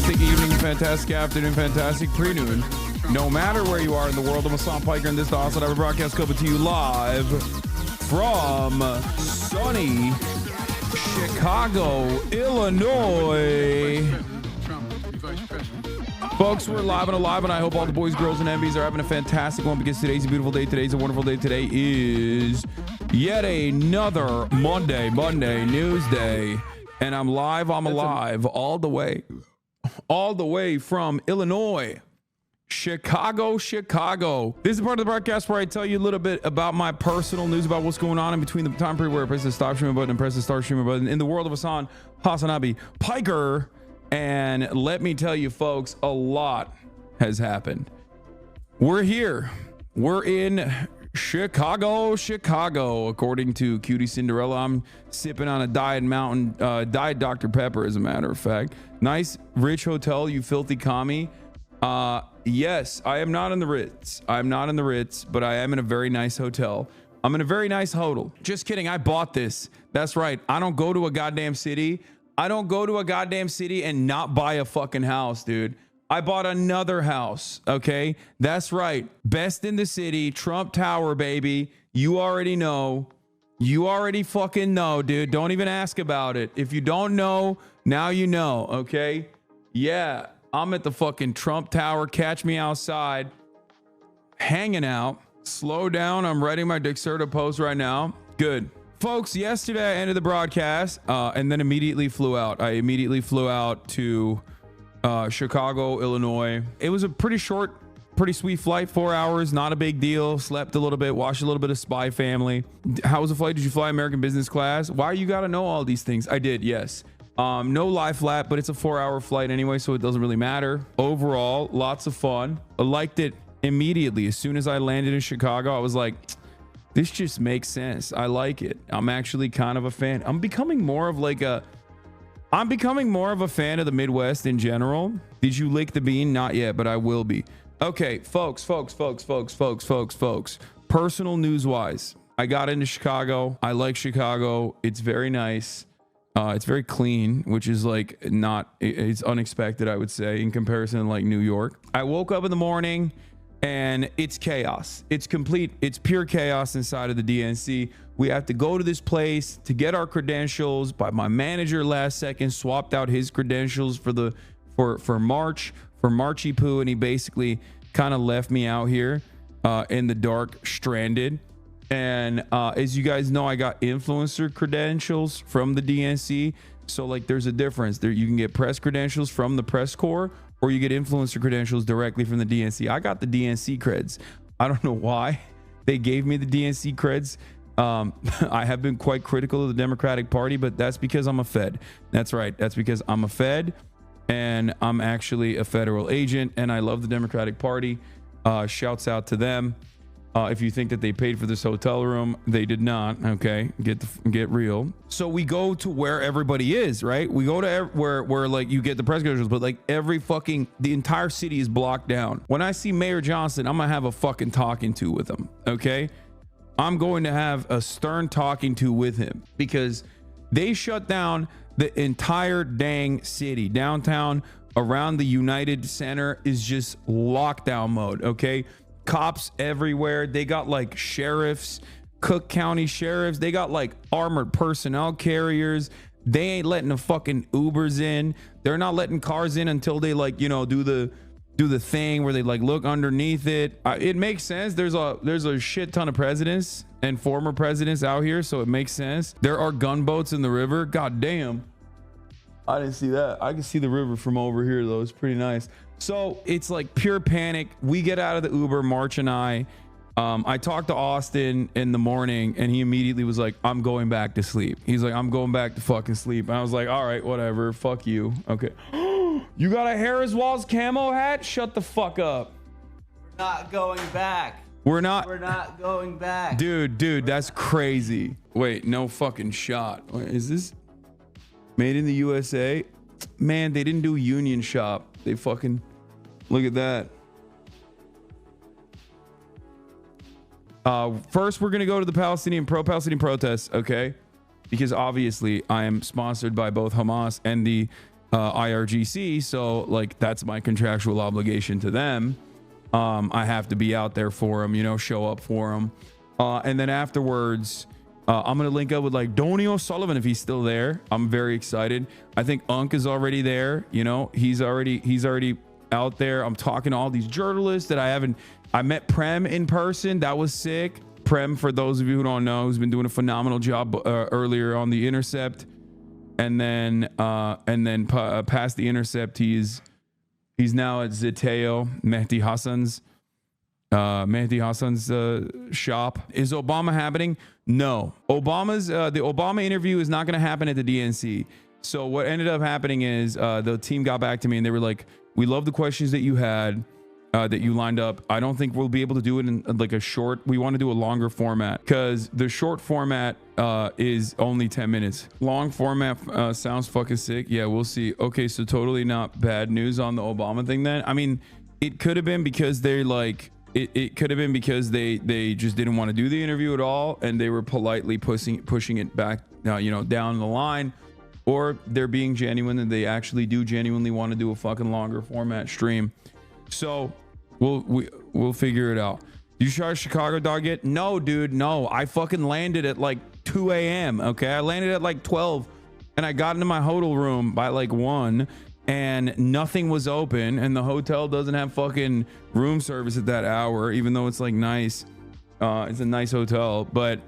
fantastic evening, fantastic afternoon, fantastic pre-noon. No matter where you are in the world, I'm Hassan Piker, and this is the HASANABI broadcast coming to you live from sunny Chicago, Illinois. Folks, we're live and alive, and I hope all the boys, girls, and MBs are having a fantastic one, because today's a beautiful day. Today's a wonderful day. Today is yet another Monday news day, and I'm live. I'm alive all the way from Illinois, Chicago. This is part of the broadcast where I tell you a little bit about my personal news about what's going on in between the time period where I press the stop streaming button and press the start streaming button in the world of Hassan Hasanabi Piker. And let me tell you, folks, a lot has happened. We're here. We're in Chicago. According to Cutie Cinderella, I'm sipping on a Diet Dr. Pepper, as a matter of fact. Nice, rich hotel, you filthy commie. Yes, I am not in the Ritz. I'm not in the Ritz, but I am in a very nice hotel. I'm in a very nice hotel. Just kidding. I bought this. That's right. I don't go to a goddamn city. I don't go to a goddamn city and not buy a fucking house, dude. I bought another house, okay? That's right. Best in the city, Trump Tower, baby. You already know. You already fucking know, dude. Don't even ask about it. If you don't know, now you know, okay? Yeah, I'm at the fucking Trump Tower. Catch me outside, hanging out. Slow down. I'm writing my Dexerta post right now. Good. Folks, yesterday I ended the broadcast and then immediately flew out. I immediately flew out to Chicago, Illinois. It was a pretty short, pretty sweet flight, 4 hours, not a big deal. Slept a little bit, watched a little bit of Spy Family. How was the flight? Did you fly American business class? Why you gotta know all these things? I did, yes. No lie flat, but it's a 4-hour flight anyway, so it doesn't really matter. Overall, lots of fun. I liked it immediately. As soon as I landed in Chicago, I was like, this just makes sense. I like it. I'm actually kind of a fan. I'm becoming more of a fan of the Midwest in general. Did you lick the bean? Not yet, but I will be. Okay, folks. Personal news wise, I got into Chicago. I like Chicago. It's very nice. It's very clean, which is it's unexpected, I would say, in comparison to like New York. I woke up in the morning and it's chaos. It's pure chaos inside of the DNC. We have to go to this place to get our credentials, but my manager last second swapped out his credentials for Marchy Poo, and he basically kind of left me out here in the dark, stranded. And as you guys know, I got influencer credentials from the DNC. So like there's a difference there. You can get press credentials from the press corps, or you get influencer credentials directly from the DNC. I got the DNC creds. I don't know why they gave me the DNC creds. I have been quite critical of the Democratic Party, but that's because I'm a Fed. That's right. That's because I'm a Fed, and I'm actually a federal agent, and I love the Democratic Party. Shouts out to them. If you think that they paid for this hotel room, they did not. Okay, get real. So we go to where everybody is, right? We go to where like you get the press credentials, but like the entire city is blocked down. When I see Mayor Johnson, I'm gonna have a fucking talking to with him. Okay, I'm going to have a stern talking to with him, because they shut down the entire dang city. Downtown around the United Center is just lockdown mode. Okay. Cops everywhere. They got like sheriffs, Cook County sheriffs. They got like armored personnel carriers. They ain't letting the fucking Ubers in. They're not letting cars in until they like, you know, do the thing where they like look underneath it. It makes sense. There's a shit ton of presidents and former presidents out here, so it makes sense. There are gunboats in the river. God damn. I didn't see that. I can see the river from over here though. It's pretty nice. So it's like pure panic. We get out of the Uber, March and I talked to Austin in the morning, and he immediately was like, I'm going back to sleep. He's like, I'm going back to fucking sleep. And I was like, all right, whatever. Fuck you. Okay. You got a Harris Walls camo hat? Shut the fuck up. We're not going back. We're not going back. Dude, that's crazy. Wait, no fucking shot. Wait, is this made in the USA? Man, they didn't do Union Shop. They fucking look at that. First, we're going to go to the pro-Palestinian protests, okay? Because obviously I am sponsored by both Hamas and the IRGC. So like that's my contractual obligation to them. I have to be out there for them, you know, show up for them. And then afterwards, I'm gonna link up with like Donny O'Sullivan if he's still there. I'm very excited. I think Unk is already there. You know, he's already out there. I'm talking to all these journalists that I met Prem in person. That was sick. Prem, for those of you who don't know, has been doing a phenomenal job earlier on the Intercept, and then past the Intercept, he's now at Zeteo, Mehdi Hassan's shop. Is Obama happening? No. The Obama interview is not going to happen at the DNC. So what ended up happening is the team got back to me and they were like, we love the questions that you had, that you lined up. I don't think we'll be able to do it in like a short. We want to do a longer format because the short format is only 10 minutes. Long format sounds fucking sick. Yeah, we'll see. Okay, so totally not bad news on the Obama thing then. I mean, it could have been because they're like, it could have been because they just didn't want to do the interview at all and they were politely pushing it back, you know, down the line, or they're being genuine and they actually do genuinely want to do a fucking longer format stream. So we'll figure it out. You shot Chicago dog yet? No, dude, no. I fucking landed at like 2 a.m. Okay, I landed at like 12 and I got into my hotel room by like 1 and nothing was open and the hotel doesn't have fucking room service at that hour, even though it's like nice. It's a nice hotel, but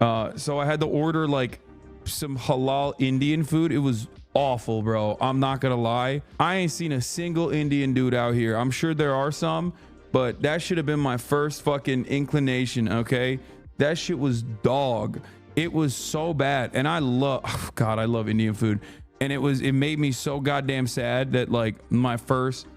so I had to order like some halal Indian food. It was awful, bro. I'm not gonna lie. I ain't seen a single Indian dude out here. I'm sure there are some, but that should have been my first fucking inclination. Okay, that shit was dog. It was so bad. And I love God, I love Indian food. And it made me so goddamn sad that like my first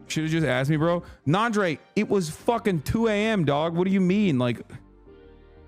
should have just asked me, bro. Nandre, it was fucking 2 a.m. dog. What do you mean? Like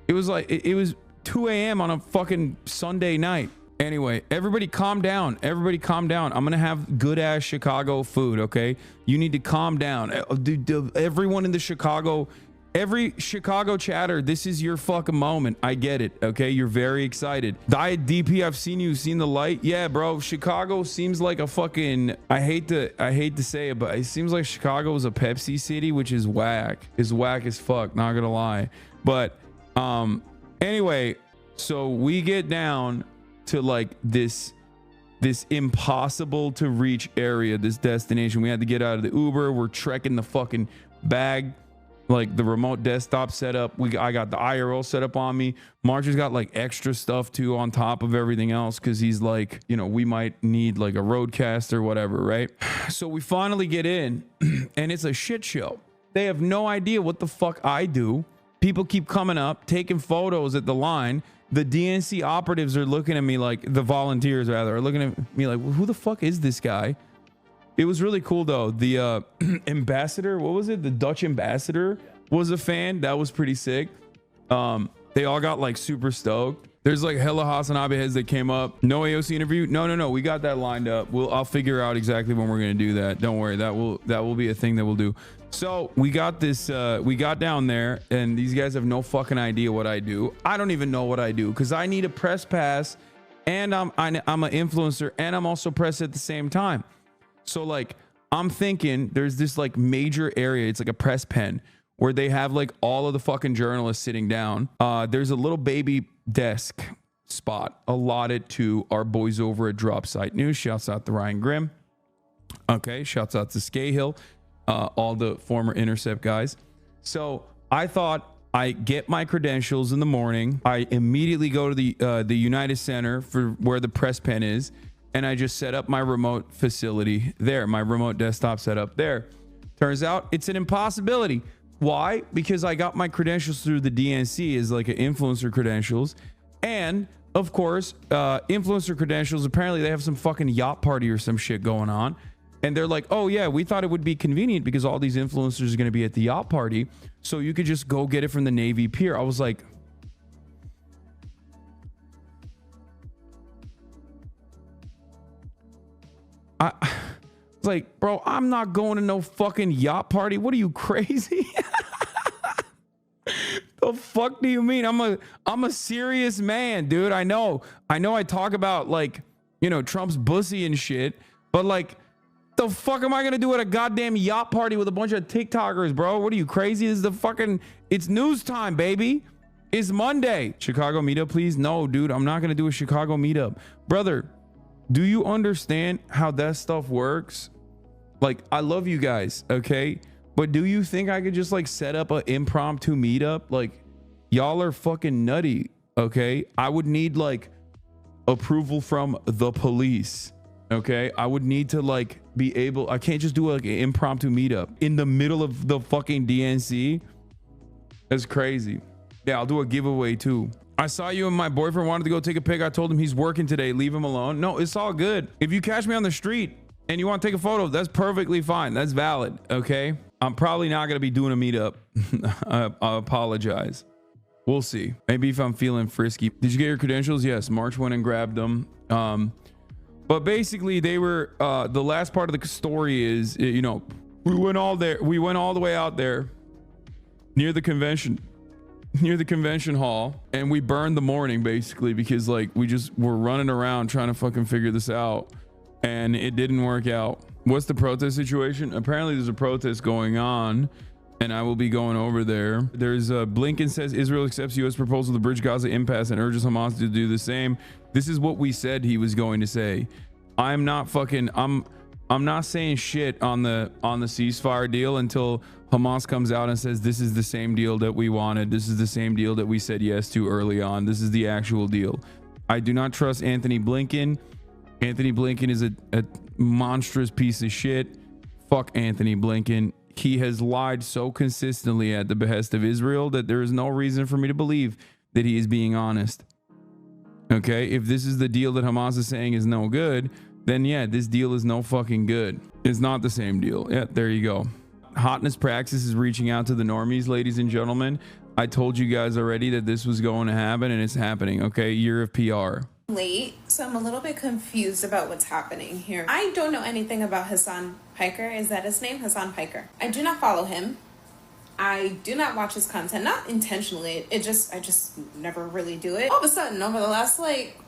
it was like it was 2 a.m. on a fucking Sunday night. Everybody calm down. Everybody calm down. I'm gonna have good ass Chicago food. Okay, you need to calm down. Dude, everyone in the every Chicago chatter, this is your fucking moment. I get it. Okay, you're very excited. Diet DP, I've seen you. Seen the light? Yeah, bro. Chicago seems like a fucking. I hate to say it, but it seems like Chicago is a Pepsi city, which is whack. Is whack as fuck. Not gonna lie. But anyway, so we get down to like this impossible to reach area, this destination. We had to get out of the Uber. We're trekking the fucking bag, like the remote desktop setup. I got the IRL set up on me. March has got like extra stuff too on top of everything else because he's like, you know, we might need like a roadcast or whatever, right? So we finally get in and it's a shit show. They have no idea what the fuck I do. People keep coming up, taking photos at the line. The DNC operatives are looking at me like, the volunteers rather, are looking at me like, well, who the fuck is this guy? It was really cool though. The ambassador, what was it? The Dutch ambassador was a fan. That was pretty sick. They all got like super stoked. There's like hella HASANABI heads that came up. No AOC interview. No. We got that lined up. I'll figure out exactly when we're gonna do that. Don't worry. That will be a thing that we'll do. So we got this. We got down there, and these guys have no fucking idea what I do. I don't even know what I do because I need a press pass, and I'm an influencer, and I'm also press at the same time. So like I'm thinking there's this like major area. It's like a press pen where they have like all of the fucking journalists sitting down. There's a little baby desk spot allotted to our boys over at Drop Site News. Shouts out to Ryan Grimm. Okay, shouts out to Scahill, all the former Intercept guys. So I thought I get my credentials in the morning. I immediately go to the United Center for where the press pen is, and I just set up my remote facility there, my remote desktop setup there. Turns out it's an impossibility. Why? Because I got my credentials through the DNC as like an influencer credentials. And of course, influencer credentials, apparently they have some fucking yacht party or some shit going on. And they're like, oh yeah, we thought it would be convenient because all these influencers are going to be at the yacht party. So you could just go get it from the Navy Pier. I was like, like, bro, I'm not going to no fucking yacht party. What are you, crazy? The fuck do you mean? I'm a serious man, dude. I know I talk about like, you know, Trump's bussy and shit, But like, the fuck am I gonna do at a goddamn yacht party with a bunch of TikTokers, bro? What are you, crazy? This is the fucking, it's news time, baby. It's Monday. Chicago meetup, please? No, dude, I'm not gonna do a Chicago meetup. Brother, do you understand how that stuff works? Like, I love you guys, okay? But do you think I could just like set up an impromptu meetup? Like, y'all are fucking nutty, okay? I would need like approval from the police, okay? I would need to like be able, I can't just do like an impromptu meetup in the middle of the fucking DNC. That's crazy. Yeah, I'll do a giveaway too. I saw you and my boyfriend wanted to go take a pic. I told him he's working today. Leave him alone. No, it's all good. If you catch me on the street and you want to take a photo, that's perfectly fine. That's valid. Okay. I'm probably not going to be doing a meetup. I apologize. We'll see. Maybe if I'm feeling frisky. Did you get your credentials? Yes. March went and grabbed them. But basically they were, the last part of the story is, you know, we went all the way out there near the convention hall, and we burned the morning basically because like we just were running around trying to fucking figure this out, and it didn't work out. What's the protest situation? Apparently there's a protest going on, and I will be going over there. There's Blinken says Israel accepts U.S. proposal to bridge Gaza impasse and urges Hamas to do the same. This is what we said he was going to say. I'm not saying shit on the ceasefire deal until Hamas comes out and says this is the same deal that we wanted. This is the same deal that we said yes to early on. This is the actual deal. I do not trust Anthony Blinken. Anthony Blinken is a monstrous piece of shit. Fuck Anthony Blinken. He has lied so consistently at the behest of Israel that there is no reason for me to believe that he is being honest. Okay, if this is the deal that Hamas is saying is no good, then yeah, this deal is no fucking good. It's not the same deal. Yeah, there you go. Hotness Praxis is reaching out to the normies, ladies and gentlemen. I told you guys already that this was going to happen, and it's happening. Okay, year of PR. Late, so I'm a little bit confused about what's happening here. I don't know anything about HASAN Piker. Is that his name? HASAN Piker. I do not follow him. I do not watch his content, not intentionally. I just never really do it. All of a sudden, over the last like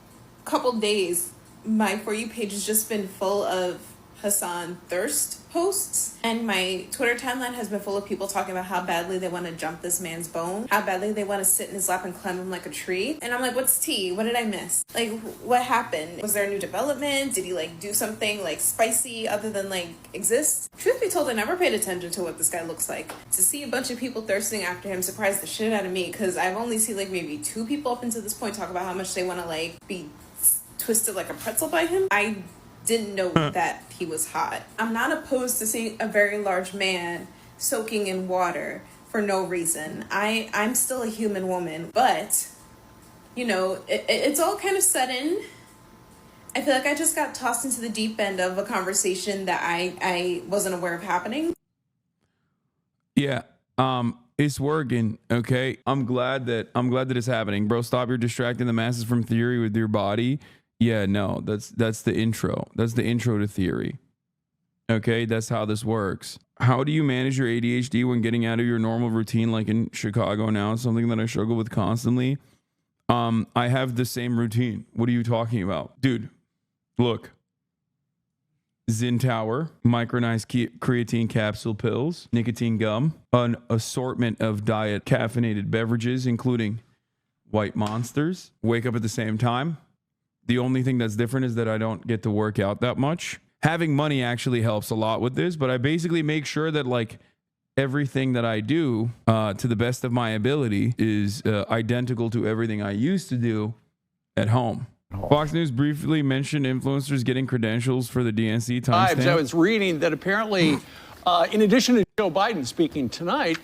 couple days, my For You page has just been full of HASAN thirst posts, and my Twitter timeline has been full of people talking about how badly they want to jump this man's bone, how badly they want to sit in his lap and climb him like a tree. And I'm like, what's tea? What did I miss? Like, what happened? Was there a new development? Did he like do something like spicy other than like exist? Truth be told, I never paid attention to what this guy looks like. To see a bunch of people thirsting after him surprised the shit out of me, because I've only seen like maybe 2 people up until this point talk about how much they want to like be twisted like a pretzel by him. I didn't know that he was hot. I'm not opposed to seeing a very large man soaking in water for no reason. I'm still a human woman, but you know, it's all kind of sudden. I feel like I just got tossed into the deep end of a conversation that I wasn't aware of happening. Yeah, it's working. Okay, I'm glad that it's happening, bro. Stop your distracting the masses from theory with your body. Yeah, no, that's the intro. That's the intro to theory. Okay, that's how this works. How do you manage your ADHD when getting out of your normal routine, like in Chicago now? It's something that I struggle with constantly. I have the same routine. What are you talking about? Dude, look. Zyn Tower, micronized creatine capsule pills, nicotine gum, an assortment of diet caffeinated beverages, including White Monsters. Wake up at the same time. The only thing that's different is that I don't get to work out that much. Having money actually helps a lot with this, but I basically make sure that like everything that I do to the best of my ability is identical to everything I used to do at home. Fox News briefly mentioned influencers getting credentials for the DNC timestamp. I was reading that apparently, in addition to Joe Biden speaking tonight,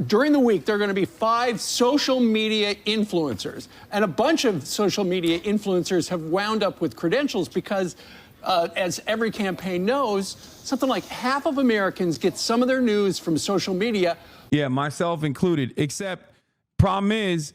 during the week, there are going to be 5 social media influencers. And a bunch of social media influencers have wound up with credentials because, as every campaign knows, something like half of Americans get some of their news from social media. Yeah, myself included. Except, problem is,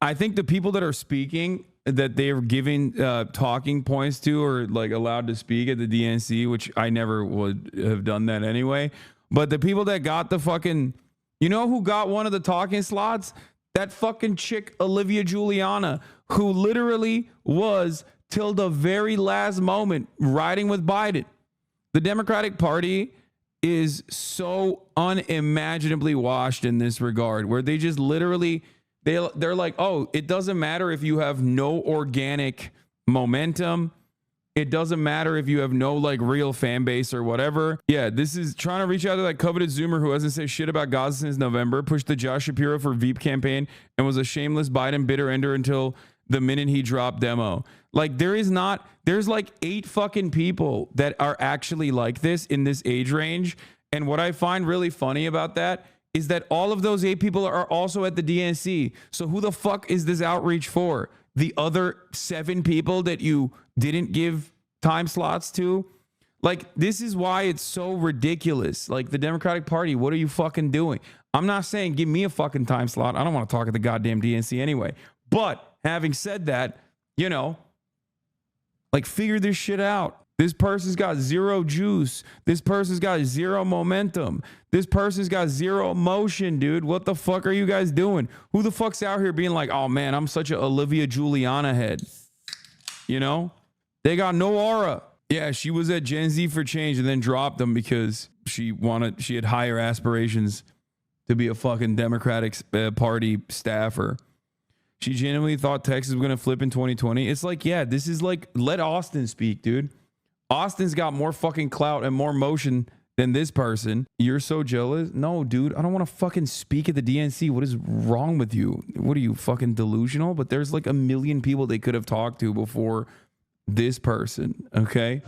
I think the people that are speaking, that they're giving talking points to, or like allowed to speak at the DNC, which I never would have done that anyway. But the people that got the fucking... You know who got one of the talking slots? That fucking chick, Olivia Juliana, who literally was till the very last moment riding with Biden. The Democratic Party is so unimaginably washed in this regard, where they just literally, they're like, oh, it doesn't matter if you have no organic momentum. It doesn't matter if you have no like real fan base or whatever. Yeah, this is trying to reach out to that coveted Zoomer who hasn't said shit about Gaza since November, pushed the Josh Shapiro for Veep campaign, and was a shameless Biden bitter ender until the minute he dropped demo. Like there's like 8 fucking people that are actually like this in this age range. And what I find really funny about that is that all of those 8 people are also at the DNC. So who the fuck is this outreach for? The other 7 people that you didn't give time slots to? Like, this is why it's so ridiculous. Like, the Democratic Party, what are you fucking doing? I'm not saying give me a fucking time slot. I don't want to talk at the goddamn DNC anyway. But having said that, you know, like, figure this shit out. This person's got 0 juice. This person's got 0 momentum. This person's got 0 emotion, dude. What the fuck are you guys doing? Who the fuck's out here being like, oh man, I'm such a Olivia Juliana head? You know? They got no aura. Yeah, she was at Gen Z for Change and then dropped them because she had higher aspirations to be a fucking Democratic Party staffer. She genuinely thought Texas was going to flip in 2020. It's like, yeah, this is like, let Austin speak, dude. Austin's got more fucking clout and more motion than this person. You're so jealous? No, dude, I don't want to fucking speak at the DNC. What is wrong with you? What are you, fucking delusional? But there's like a million people they could have talked to before this person, okay?